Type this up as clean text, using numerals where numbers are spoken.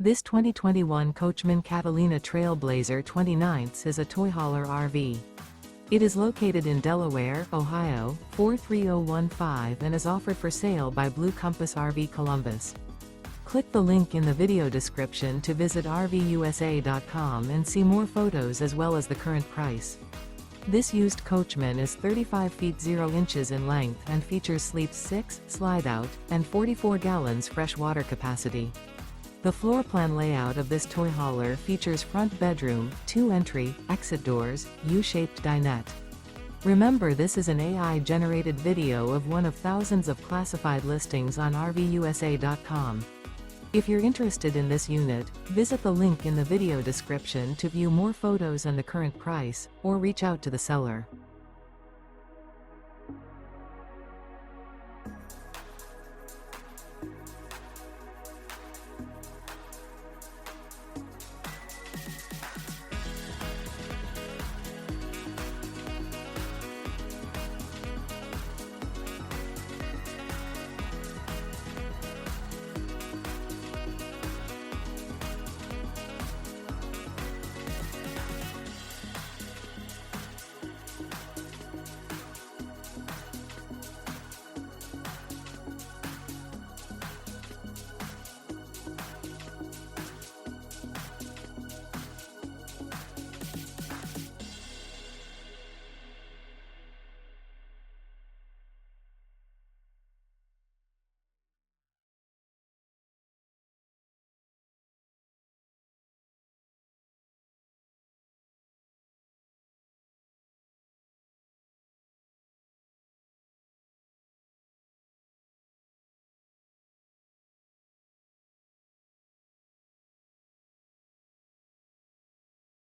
This 2021 Coachmen Catalina Trail Blazer 29s is a toy hauler RV. It is located in Delaware, Ohio, 43015 and is offered for sale by Blue Compass RV Columbus. Click the link in the video description to visit RVUSA.com and see more photos as well as the current price. This used Coachman is 35 feet 0 inches in length and features sleeps 6, slide-out, and 44 gallons fresh water capacity. The floor plan layout of this toy hauler features front bedroom, 2 entry, exit doors, U-shaped dinette. Remember, this is an AI-generated video of one of thousands of classified listings on RVUSA.com. If you're interested in this unit, visit the link in the video description to view more photos and the current price, or reach out to the seller.